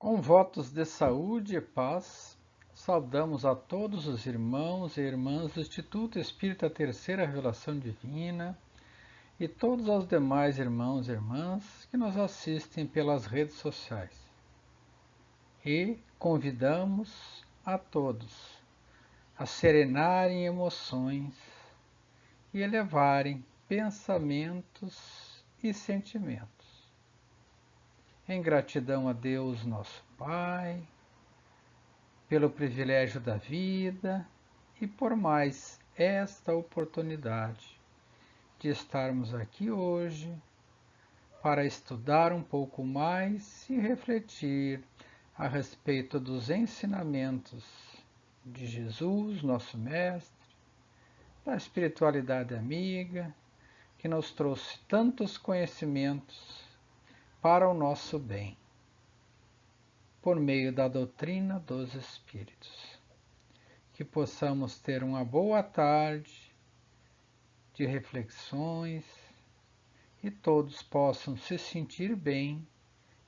Com votos de saúde e paz, saudamos a todos os irmãos e irmãs do Instituto Espírita Terceira Revelação Divina e todos os demais irmãos e irmãs que nos assistem pelas redes sociais. E convidamos a todos a serenarem emoções e elevarem pensamentos e sentimentos. Em gratidão a Deus, nosso Pai, pelo privilégio da vida e por mais esta oportunidade de estarmos aqui hoje para estudar um pouco mais e refletir a respeito dos ensinamentos de Jesus, nosso Mestre, da espiritualidade amiga, que nos trouxe tantos conhecimentos para o nosso bem, por meio da doutrina dos Espíritos. Que possamos ter uma boa tarde de reflexões e todos possam se sentir bem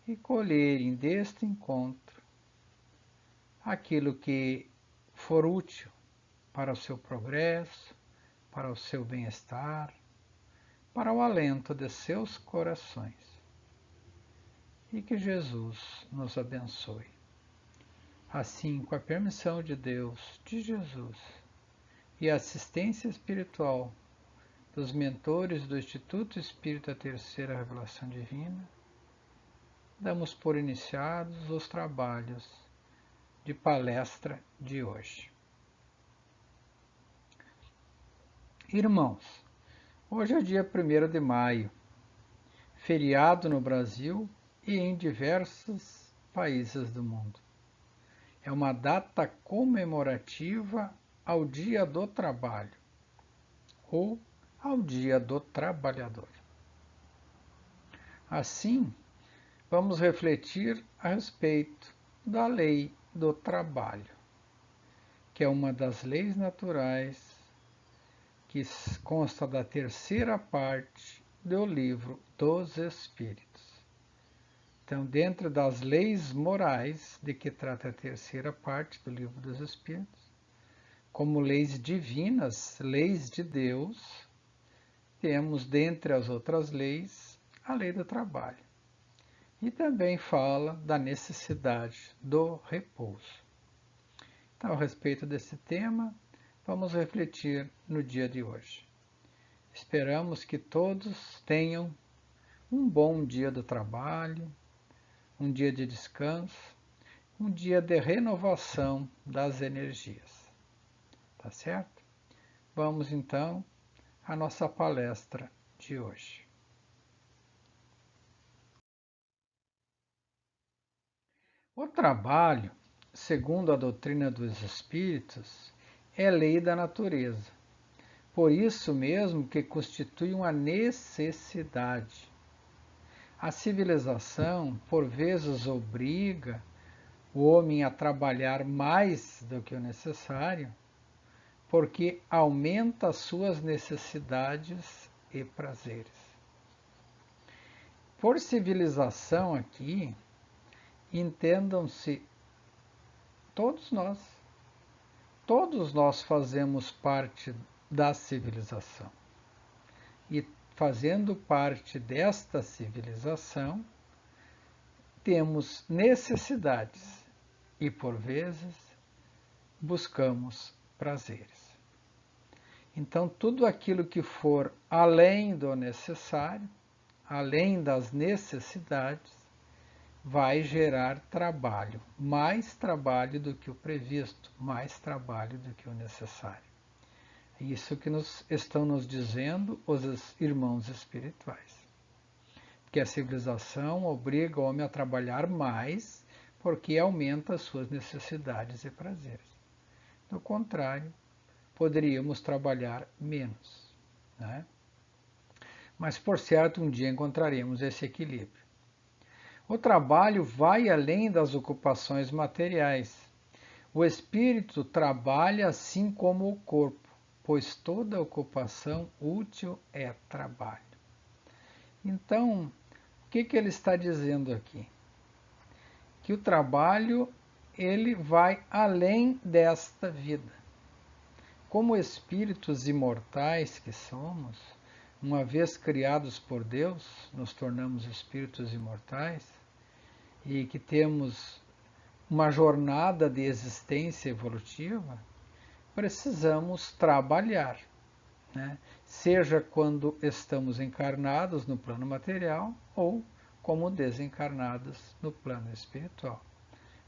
e colherem deste encontro aquilo que for útil para o seu progresso, para o seu bem-estar, para o alento de seus corações. E que Jesus nos abençoe. Assim, com a permissão de Deus, de Jesus e a assistência espiritual dos mentores do Instituto Espírita Terceira Revelação Divina, damos por iniciados os trabalhos de palestra de hoje. Irmãos, hoje é dia 1º de maio, feriado no Brasil e em diversos países do mundo. É uma data comemorativa ao Dia do Trabalho, ou ao Dia do Trabalhador. Assim, vamos refletir a respeito da lei do trabalho, que é uma das leis naturais que consta da terceira parte do Livro dos Espíritos. Então, dentro das leis morais de que trata a terceira parte do Livro dos Espíritos, como leis divinas, leis de Deus, temos, dentre as outras leis, a lei do trabalho. E também fala da necessidade do repouso. Então, a respeito desse tema, vamos refletir no dia de hoje. Esperamos que todos tenham um bom dia do trabalho, um dia de descanso, um dia de renovação das energias. Tá certo? Vamos então à nossa palestra de hoje. O trabalho, segundo a doutrina dos espíritos, é lei da natureza. Por isso mesmo que constitui uma necessidade. A civilização, por vezes, obriga o homem a trabalhar mais do que o necessário, porque aumenta as suas necessidades e prazeres. Por civilização aqui, entendam-se todos nós. Todos nós fazemos parte da civilização. E fazendo parte desta civilização, temos necessidades e, por vezes, buscamos prazeres. Então, tudo aquilo que for além do necessário, além das necessidades, vai gerar trabalho, mais trabalho do que o previsto, mais trabalho do que o necessário. É isso que estão nos dizendo os irmãos espirituais. Que a civilização obriga o homem a trabalhar mais porque aumenta as suas necessidades e prazeres. Do contrário, poderíamos trabalhar menos, né? Mas, por certo, um dia encontraremos esse equilíbrio. O trabalho vai além das ocupações materiais. O espírito trabalha assim como o corpo, pois toda ocupação útil é trabalho. Então, o que ele está dizendo aqui? que o trabalho ele vai além desta vida. Como espíritos imortais que somos, uma vez criados por Deus, nos tornamos espíritos imortais e que temos uma jornada de existência evolutiva, precisamos trabalhar, né? Seja quando estamos encarnados no plano material ou como desencarnados no plano espiritual.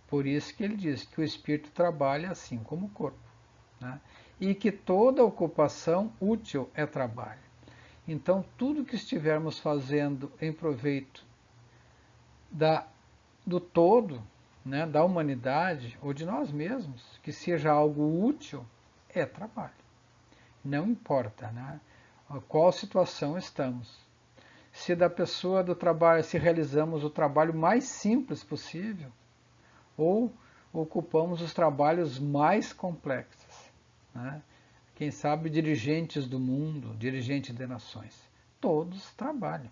Por isso que ele diz que o espírito trabalha assim como o corpo, né? E que toda ocupação útil é trabalho. Então, tudo que estivermos fazendo em proveito do todo, né, da humanidade ou de nós mesmos, que seja algo útil, é trabalho. Não importa, né, qual situação estamos. Se da pessoa do trabalho, se realizamos o trabalho mais simples possível, ou ocupamos os trabalhos mais complexos, né? Quem sabe dirigentes do mundo, dirigentes de nações, todos trabalham,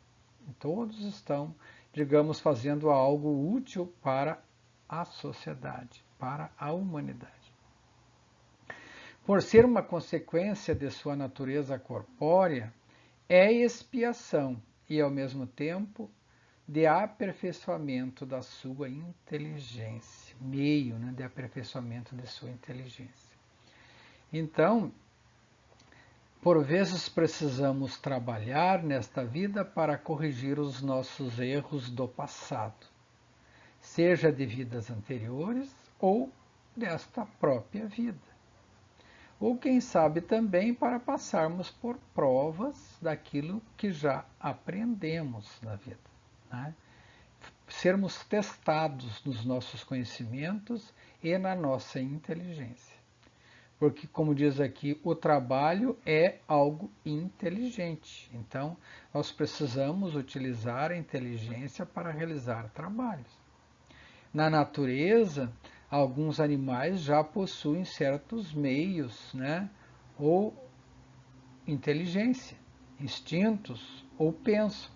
todos estão, digamos, fazendo algo útil para a sociedade, para a humanidade. Por ser uma consequência de sua natureza corpórea, é expiação e, ao mesmo tempo, de aperfeiçoamento da sua inteligência, meio, né, de aperfeiçoamento de sua inteligência. Então, por vezes precisamos trabalhar nesta vida para corrigir os nossos erros do passado, seja de vidas anteriores ou desta própria vida. Ou quem sabe também para passarmos por provas daquilo que já aprendemos na vida, né? Sermos testados nos nossos conhecimentos e na nossa inteligência. Porque, como diz aqui, o trabalho é algo inteligente. Então, nós precisamos utilizar a inteligência para realizar trabalhos. Na natureza, alguns animais já possuem certos meios, né, ou inteligência, instintos, ou pensam.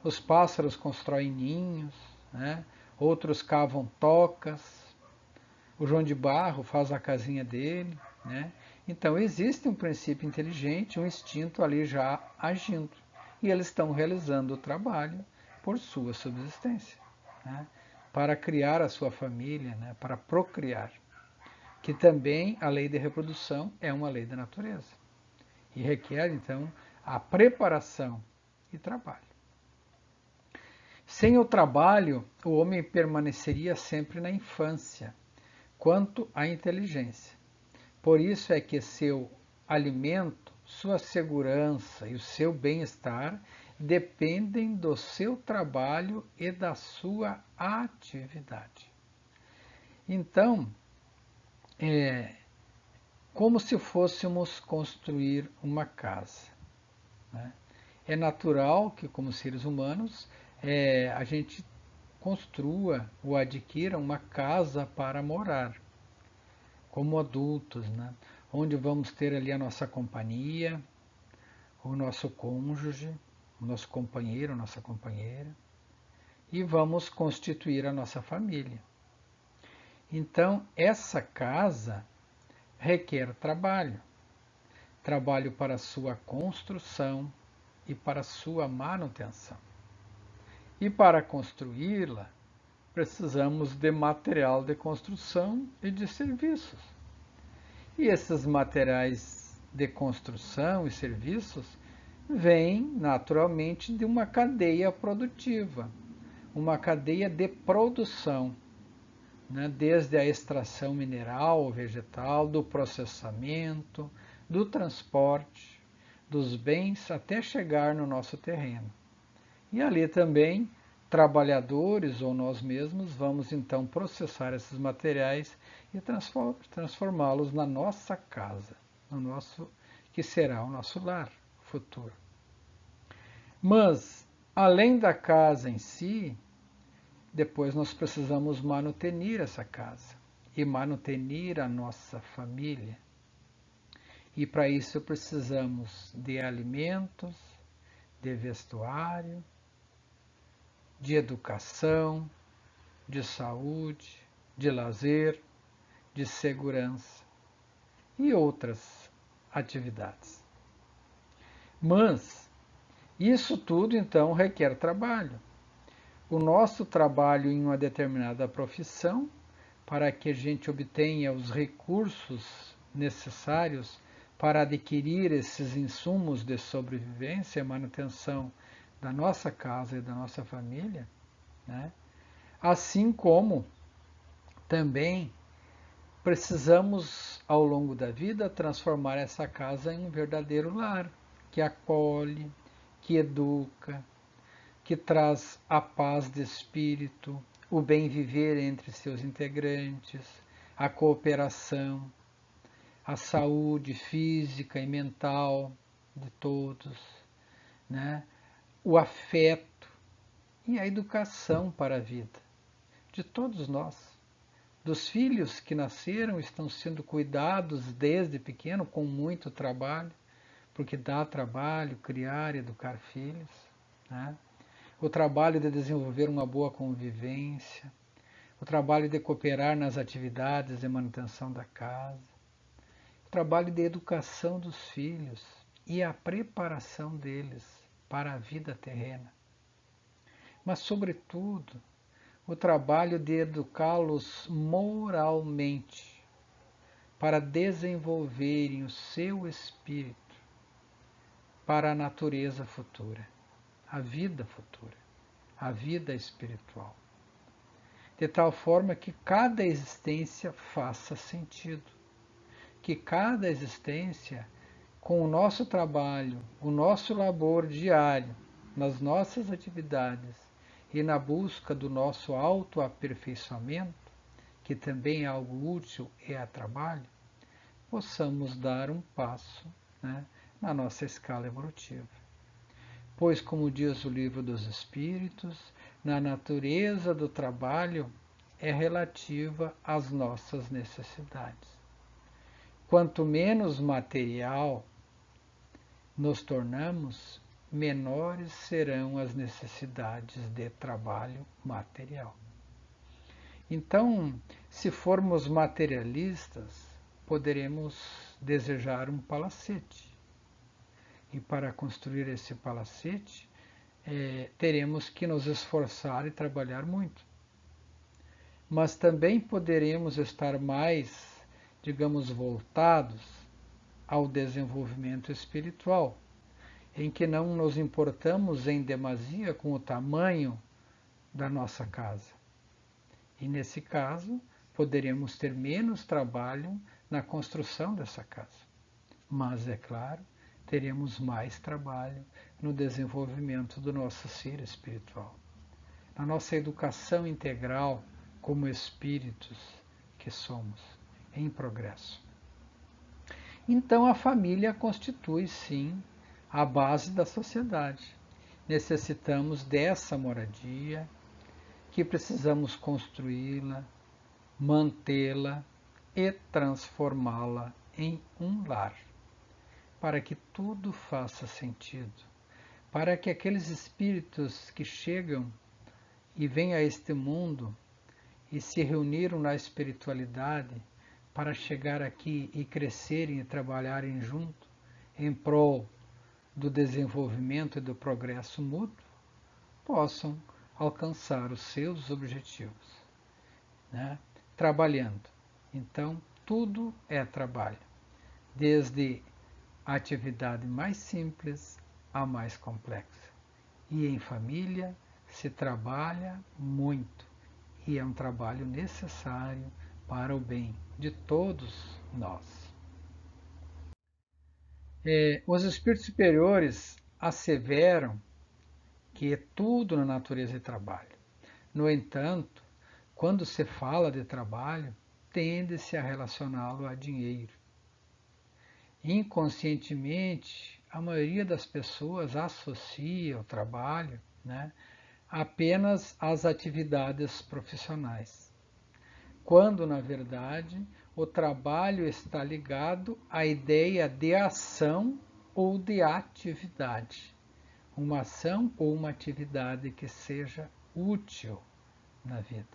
Os pássaros constroem ninhos, né, outros cavam tocas, o João de Barro faz a casinha dele, né? Então existe um princípio inteligente, um instinto ali já agindo, e eles estão realizando o trabalho por sua subsistência, né? Para criar a sua família, né? Para procriar, que também a lei de reprodução é uma lei da natureza e requer então a preparação e trabalho. Sem o trabalho, o homem permaneceria sempre na infância, quanto à inteligência. Por isso é que seu alimento, sua segurança e o seu bem-estar dependem do seu trabalho e da sua atividade. Então, é como se fôssemos construir uma casa, né? É natural que, como seres humanos, a gente construa ou adquira uma casa para morar, como adultos, né? Onde vamos ter ali a nossa companhia, o nosso cônjuge, o nosso companheiro, a nossa companheira, e vamos constituir a nossa família. Então, essa casa requer trabalho, trabalho para sua construção e para sua manutenção. E para construí-la, precisamos de material de construção e de serviços. E esses materiais de construção e serviços vêm naturalmente de uma cadeia produtiva, uma cadeia de produção, né? Desde a extração mineral ou vegetal, do processamento, do transporte, dos bens até chegar no nosso terreno. E ali também, trabalhadores ou nós mesmos, vamos então processar esses materiais e transformá-los na nossa casa, no nosso, que será o nosso lar futuro. Mas, além da casa em si, depois nós precisamos manutenir essa casa e manutenir a nossa família. E para isso precisamos de alimentos, de vestuário, de educação, de saúde, de lazer, de segurança e outras atividades. Mas isso tudo então requer trabalho. O nosso trabalho em uma determinada profissão, para que a gente obtenha os recursos necessários para adquirir esses insumos de sobrevivência e manutenção da nossa casa e da nossa família, né? Assim como também precisamos, ao longo da vida, transformar essa casa em um verdadeiro lar, que acolhe, que educa, que traz a paz de espírito, o bem viver entre seus integrantes, a cooperação, a saúde física e mental de todos, né? O afeto e a educação para a vida de todos nós. Dos filhos que nasceram estão sendo cuidados desde pequeno com muito trabalho, porque dá trabalho criar e educar filhos, né? O trabalho de desenvolver uma boa convivência, o trabalho de cooperar nas atividades de manutenção da casa, o trabalho de educação dos filhos e a preparação deles para a vida terrena. Mas, sobretudo, o trabalho de educá-los moralmente para desenvolverem o seu espírito para a natureza futura, a vida futura, a vida espiritual. De tal forma que cada existência faça sentido, que cada existência, com o nosso trabalho, o nosso labor diário, nas nossas atividades e na busca do nosso autoaperfeiçoamento, que também é algo útil e é trabalho, possamos dar um passo, né, na nossa escala evolutiva. Pois, como diz o Livro dos Espíritos, na natureza do trabalho é relativa às nossas necessidades. Quanto menos material nos tornamos, menores serão as necessidades de trabalho material. Então, se formos materialistas, poderemos desejar um palacete. E para construir esse palacete, teremos que nos esforçar e trabalhar muito. Mas também poderemos estar mais, digamos, voltados ao desenvolvimento espiritual, em que não nos importamos em demasia com o tamanho da nossa casa. E nesse caso, poderemos ter menos trabalho na construção dessa casa. Mas, é claro, teremos mais trabalho no desenvolvimento do nosso ser espiritual, na nossa educação integral como espíritos que somos, em progresso. Então, a família constitui, sim, a base da sociedade. Necessitamos dessa moradia, que precisamos construí-la, mantê-la e transformá-la em um lar, para que tudo faça sentido, para que aqueles espíritos que chegam e vêm a este mundo e se reuniram na espiritualidade para chegar aqui e crescerem e trabalharem junto em prol do desenvolvimento e do progresso mútuo, possam alcançar os seus objetivos, né? Trabalhando. Então, tudo é trabalho, desde a atividade mais simples à mais complexa. E em família se trabalha muito, e é um trabalho necessário para o bem de todos nós. Os espíritos superiores asseveram que é tudo na natureza é trabalho. No entanto, quando se fala de trabalho, tende-se a relacioná-lo a dinheiro. Inconscientemente, a maioria das pessoas associa o trabalho, né, apenas às atividades profissionais, quando, na verdade, o trabalho está ligado à ideia de ação ou de atividade. Uma ação ou uma atividade que seja útil na vida.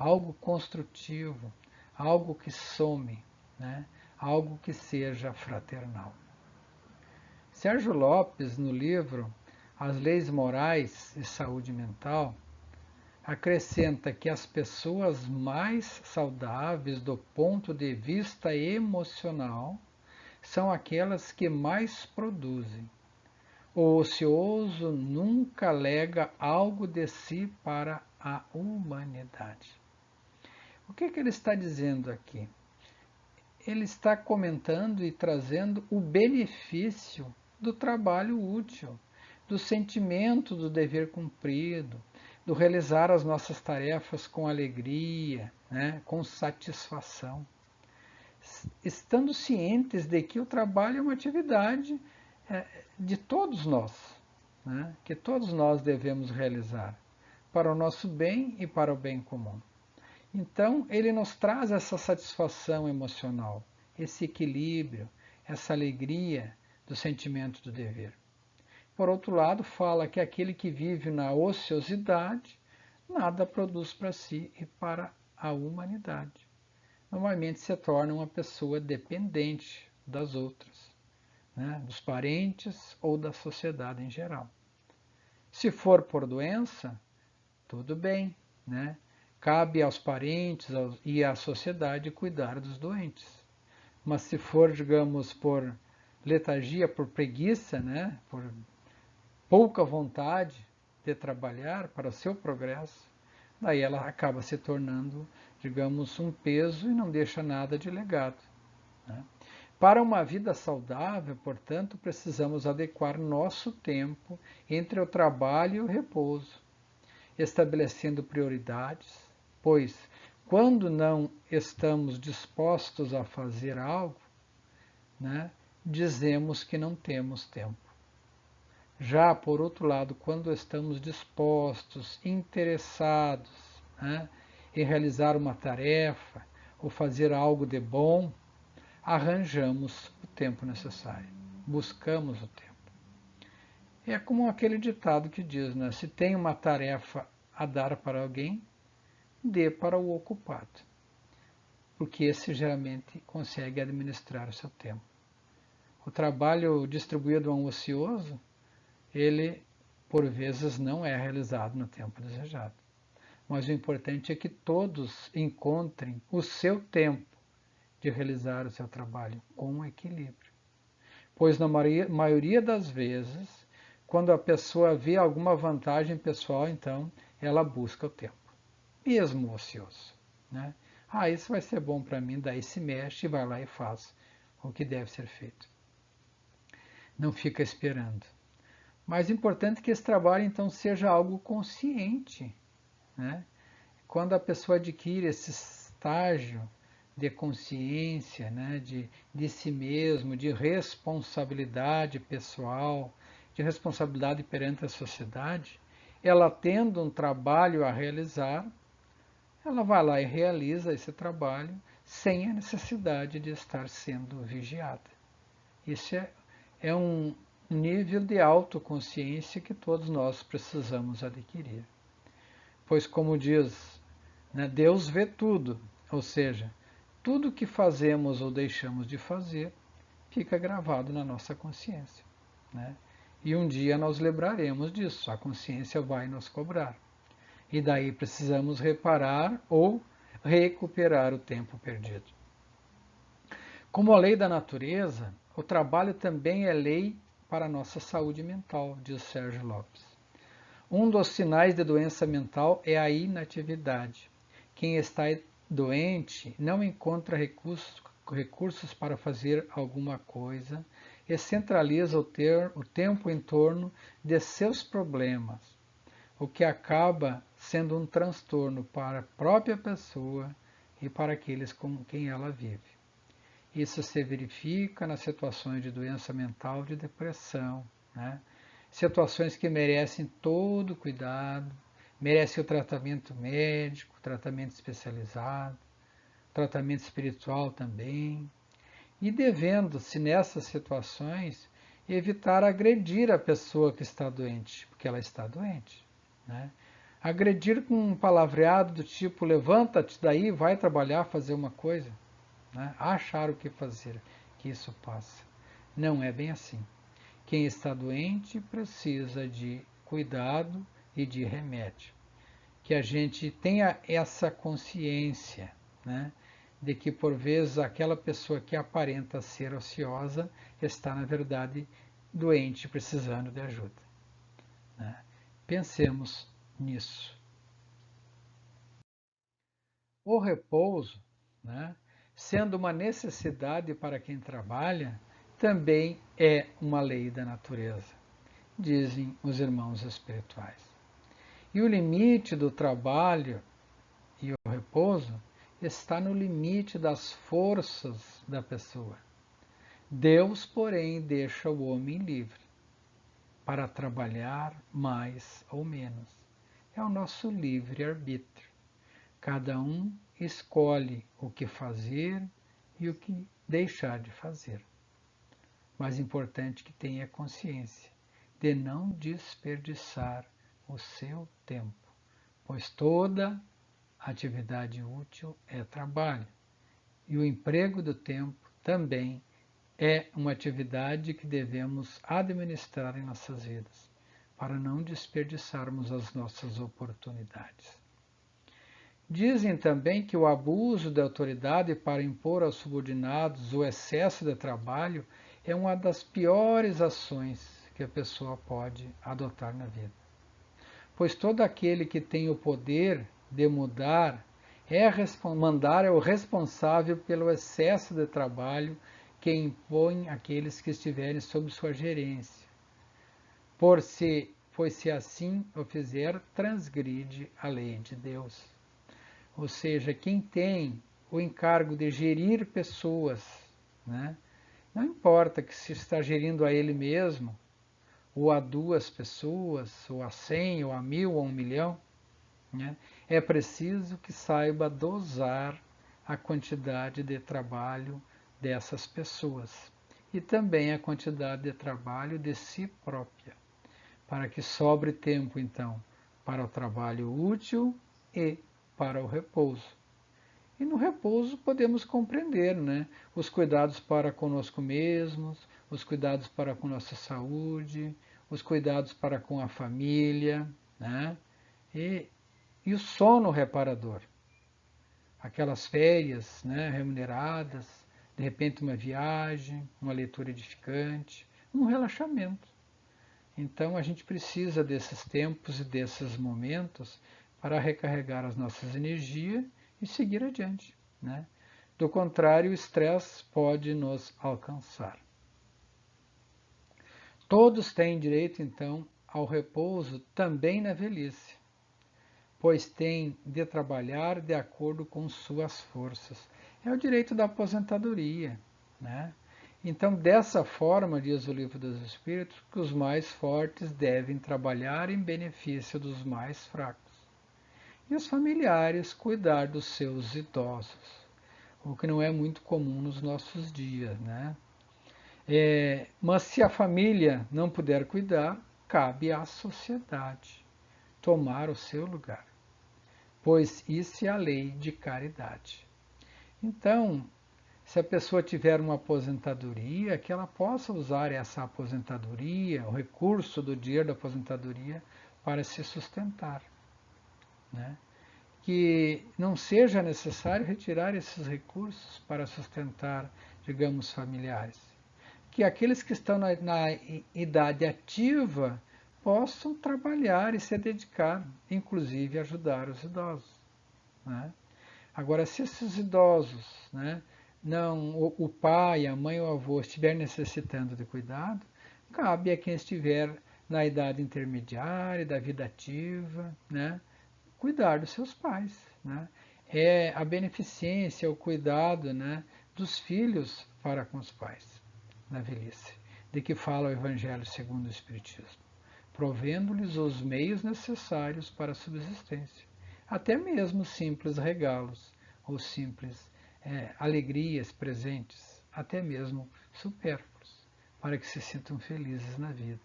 algo construtivo, algo que some, né? Algo que seja fraternal. Sérgio Lopes, no livro As Leis Morais e Saúde Mental, acrescenta que as pessoas mais saudáveis do ponto de vista emocional são aquelas que mais produzem. O ocioso nunca lega algo de si para a humanidade. O que ele está dizendo aqui? Ele está comentando e trazendo o benefício do trabalho útil, do sentimento do dever cumprido, do realizar as nossas tarefas com alegria, né, com satisfação. Estando cientes de que o trabalho é uma atividade de todos nós, né, que todos nós devemos realizar, para o nosso bem e para o bem comum. Então, ele nos traz essa satisfação emocional, esse equilíbrio, essa alegria do sentimento do dever. Por outro lado, fala que aquele que vive na ociosidade nada produz para si e para a humanidade. Normalmente se torna uma pessoa dependente das outras, né, dos parentes ou da sociedade em geral. Se for por doença, tudo bem, né? Cabe aos parentes e à sociedade cuidar dos doentes. Mas se for, digamos, por letargia, por preguiça, né, por pouca vontade de trabalhar para o seu progresso, daí ela acaba se tornando, digamos, um peso e não deixa nada de legado, né? Para uma vida saudável, portanto, precisamos adequar nosso tempo entre o trabalho e o repouso, estabelecendo prioridades, pois quando não estamos dispostos a fazer algo, né, dizemos que não temos tempo. Já, por outro lado, quando estamos dispostos, interessados, né, em realizar uma tarefa ou fazer algo de bom, arranjamos o tempo necessário, buscamos o tempo. É como aquele ditado que diz, né, se tem uma tarefa a dar para alguém, dê para o ocupado, porque esse geralmente consegue administrar o seu tempo. O trabalho distribuído a um ocioso, ele, por vezes, não é realizado no tempo desejado. Mas o importante é que todos encontrem o seu tempo de realizar o seu trabalho com equilíbrio. Pois na maioria das vezes, quando a pessoa vê alguma vantagem pessoal, então ela busca o tempo, mesmo ocioso, né? Isso vai ser bom para mim, daí se mexe e vai lá e faz o que deve ser feito. Não fica esperando. Mas é importante que esse trabalho, então, seja algo consciente, né? Quando a pessoa adquire esse estágio de consciência, né? de si mesmo, de responsabilidade pessoal, de responsabilidade perante a sociedade, ela tendo um trabalho a realizar, ela vai lá e realiza esse trabalho sem a necessidade de estar sendo vigiada. Isso é um nível de autoconsciência que todos nós precisamos adquirir. Pois, como diz, né, Deus vê tudo, ou seja, tudo que fazemos ou deixamos de fazer fica gravado na nossa consciência, né? E um dia nós lembraremos disso, a consciência vai nos cobrar. E daí precisamos reparar ou recuperar o tempo perdido. Como a lei da natureza, o trabalho também é lei para a nossa saúde mental, diz Sérgio Lopes. Um dos sinais de doença mental é a inatividade. Quem está doente não encontra recursos para fazer alguma coisa e centraliza o tempo em torno de seus problemas, o que acaba sendo um transtorno para a própria pessoa e para aqueles com quem ela vive. Isso se verifica nas situações de doença mental, de depressão, né? Situações que merecem todo cuidado, merecem o tratamento médico, tratamento especializado, tratamento espiritual também, e devendo-se nessas situações evitar agredir a pessoa que está doente, porque ela está doente, né? Agredir com um palavreado do tipo, levanta-te daí, vai trabalhar, fazer uma coisa, né? Achar o que fazer, que isso passa. Não é bem assim. Quem está doente precisa de cuidado e de remédio. Que a gente tenha essa consciência, né, de que por vezes aquela pessoa que aparenta ser ociosa está na verdade doente, precisando de ajuda, né? Pensemos nisso. O repouso, né, sendo uma necessidade para quem trabalha, também é uma lei da natureza, dizem os irmãos espirituais. E o limite do trabalho e o repouso está no limite das forças da pessoa. Deus, porém, deixa o homem livre para trabalhar mais ou menos. É o nosso livre-arbítrio. Cada um escolhe o que fazer e o que deixar de fazer. Mas é importante que tenha consciência de não desperdiçar o seu tempo, pois toda atividade útil é trabalho. E o emprego do tempo também é uma atividade que devemos administrar em nossas vidas, para não desperdiçarmos as nossas oportunidades. Dizem também que o abuso da autoridade para impor aos subordinados o excesso de trabalho é uma das piores ações que a pessoa pode adotar na vida. Pois todo aquele que tem o poder de mandar é o responsável pelo excesso de trabalho que impõe aqueles que estiverem sob sua gerência. Pois se assim o fizer, transgride a lei de Deus. Ou seja, quem tem o encargo de gerir pessoas, né, não importa que se está gerindo a ele mesmo, ou a 2 pessoas, ou a 100, ou a 1000, ou a 1.000.000, né, é preciso que saiba dosar a quantidade de trabalho dessas pessoas e também a quantidade de trabalho de si própria, para que sobre tempo, então, para o trabalho útil e para o repouso. E no repouso podemos compreender, né, os cuidados para conosco mesmos, os cuidados para com nossa saúde, os cuidados para com a família, né, e o sono reparador. Aquelas férias, né, remuneradas, de repente uma viagem, uma leitura edificante, um relaxamento. Então a gente precisa desses tempos e desses momentos para recarregar as nossas energias e seguir adiante, né? Do contrário, o estresse pode nos alcançar. Todos têm direito, então, ao repouso também na velhice, pois têm de trabalhar de acordo com suas forças. É o direito da aposentadoria, né? Então, dessa forma, diz o Livro dos Espíritos, que os mais fortes devem trabalhar em benefício dos mais fracos. E os familiares cuidar dos seus idosos, o que não é muito comum nos nossos dias, né? Mas se a família não puder cuidar, cabe à sociedade tomar o seu lugar, pois isso é a lei de caridade. Então, se a pessoa tiver uma aposentadoria, que ela possa usar essa aposentadoria, o recurso do dinheiro da aposentadoria, para se sustentar, né? Que não seja necessário retirar esses recursos para sustentar, digamos, familiares. Que aqueles que estão na idade ativa possam trabalhar e se dedicar, inclusive ajudar os idosos, né? Agora, se esses idosos, né, não, o pai, a mãe ou o avô estiver necessitando de cuidado, cabe a quem estiver na idade intermediária, da vida ativa, né, cuidar dos seus pais, né? É a beneficência, o cuidado, né, dos filhos para com os pais na velhice, de que fala o Evangelho segundo o Espiritismo, provendo-lhes os meios necessários para a subsistência, até mesmo simples regalos ou simples alegrias, presentes, até mesmo supérfluos, para que se sintam felizes na vida.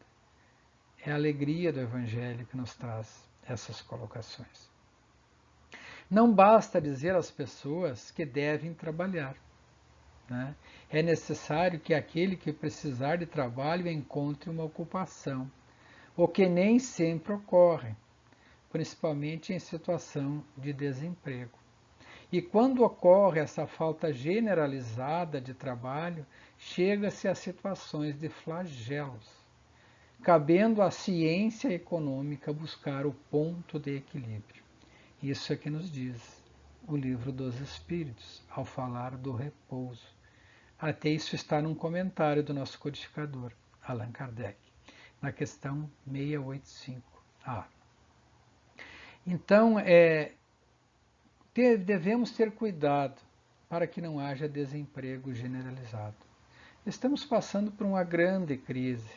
É a alegria do Evangelho que nos traz essas colocações. Não basta dizer às pessoas que devem trabalhar, né? É necessário que aquele que precisar de trabalho encontre uma ocupação, o que nem sempre ocorre, principalmente em situação de desemprego. E quando ocorre essa falta generalizada de trabalho, chega-se a situações de flagelos, cabendo à ciência econômica buscar o ponto de equilíbrio. Isso é que nos diz o Livro dos Espíritos, ao falar do repouso. Até isso está num comentário do nosso codificador, Allan Kardec, na questão 685A. Então, devemos ter cuidado para que não haja desemprego generalizado. Estamos passando por uma grande crise,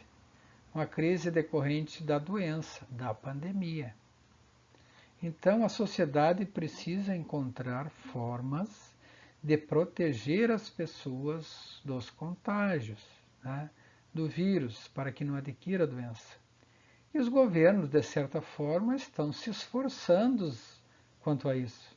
uma crise decorrente da doença, da pandemia. Então, a sociedade precisa encontrar formas de proteger as pessoas dos contágios, né, do vírus, para que não adquira a doença. E os governos, de certa forma, estão se esforçando quanto a isso.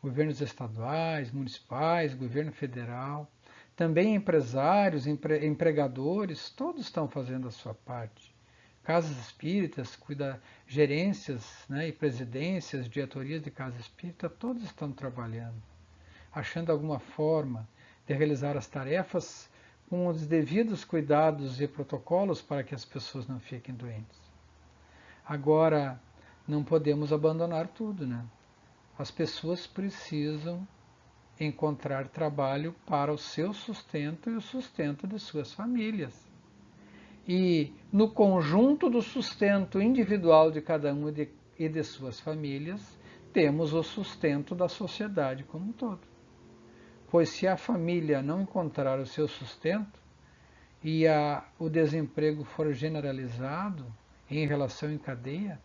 Governos estaduais, municipais, governo federal, também empresários, empregadores, todos estão fazendo a sua parte. Casas espíritas, gerências, né, e presidências, diretorias de casa espírita, todos estão trabalhando, achando alguma forma de realizar as tarefas com os devidos cuidados e protocolos para que as pessoas não fiquem doentes. Agora, não podemos abandonar tudo, né? As pessoas precisam encontrar trabalho para o seu sustento e o sustento de suas famílias. E no conjunto do sustento individual de cada um e de suas famílias, temos o sustento da sociedade como um todo. Pois se a família não encontrar o seu sustento e o desemprego for generalizado em relação em cadeia,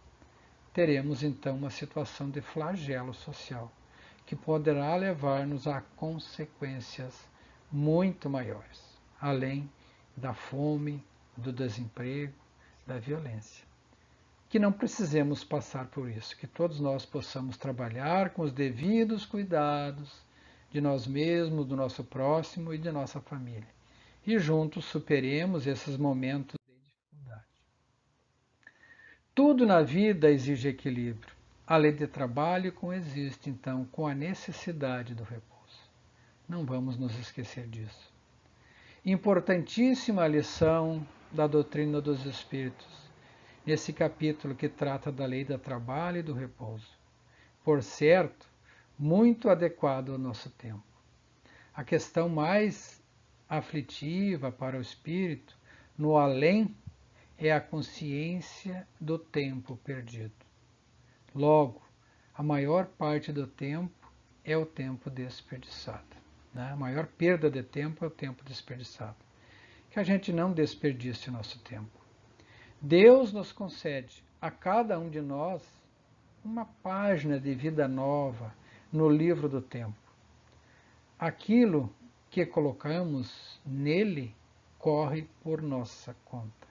teremos então uma situação de flagelo social, que poderá levar-nos a consequências muito maiores, além da fome, do desemprego, da violência. Que não precisemos passar por isso, que todos nós possamos trabalhar com os devidos cuidados de nós mesmos, do nosso próximo e de nossa família. E juntos superemos esses momentos de dificuldade. Tudo na vida exige equilíbrio. A lei de trabalho coexiste, então, com a necessidade do repouso. Não vamos nos esquecer disso. Importantíssima lição da doutrina dos Espíritos, nesse capítulo que trata da lei do trabalho e do repouso. Por certo, muito adequado ao nosso tempo. A questão mais aflitiva para o espírito, no além, é a consciência do tempo perdido. Logo, a maior parte do tempo é o tempo desperdiçado. Né? A maior perda de tempo é o tempo desperdiçado. Que a gente não desperdice o nosso tempo. Deus nos concede a cada um de nós uma página de vida nova no livro do tempo. Aquilo que colocamos nele corre por nossa conta.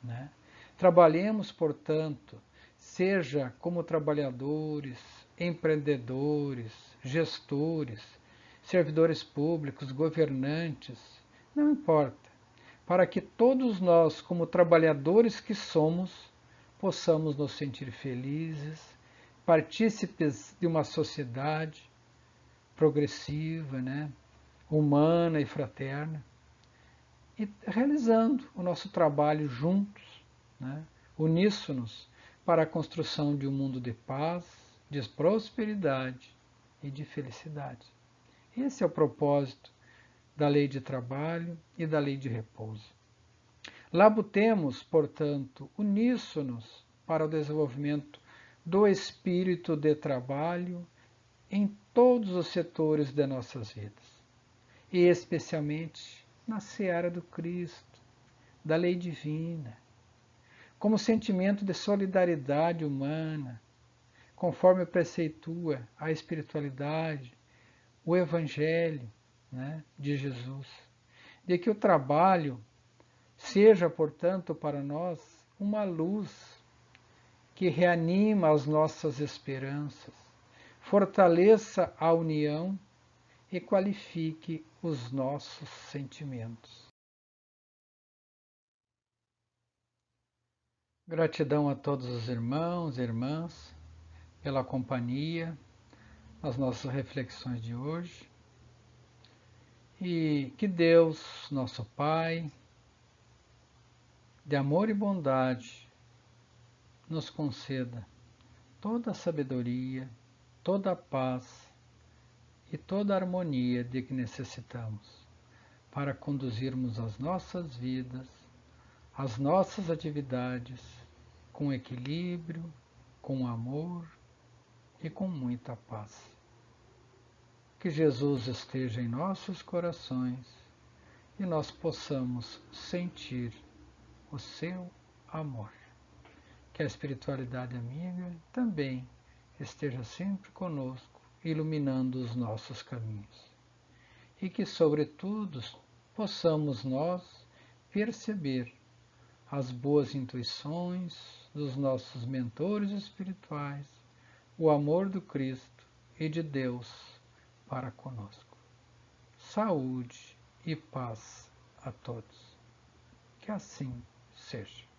Né? Trabalhemos, portanto, seja como trabalhadores, empreendedores, gestores, servidores públicos, governantes, não importa, para que todos nós, como trabalhadores que somos, possamos nos sentir felizes, partícipes de uma sociedade progressiva, né, humana e fraterna, e realizando o nosso trabalho juntos, né, uníssonos para a construção de um mundo de paz, de prosperidade e de felicidade. Esse é o propósito da lei de trabalho e da lei de repouso. Labutemos, portanto, uníssonos para o desenvolvimento do espírito de trabalho em todos os setores de nossas vidas, e especialmente na seara do Cristo, da lei divina, como sentimento de solidariedade humana, conforme preceitua a espiritualidade, o Evangelho, né, de Jesus, de que o trabalho seja, portanto, para nós uma luz que reanima as nossas esperanças, fortaleça a união e qualifique os nossos sentimentos. Gratidão a todos os irmãos e irmãs pela companhia nas nossas reflexões de hoje. E que Deus, nosso Pai, de amor e bondade, nos conceda toda a sabedoria, toda a paz e toda a harmonia de que necessitamos para conduzirmos as nossas vidas, as nossas atividades com equilíbrio, com amor e com muita paz. Que Jesus esteja em nossos corações e nós possamos sentir o seu amor. Que a espiritualidade amiga também esteja sempre conosco, iluminando os nossos caminhos. E que, sobretudo, possamos nós perceber as boas intuições dos nossos mentores espirituais, o amor do Cristo e de Deus para conosco. Saúde e paz a todos. Que assim seja.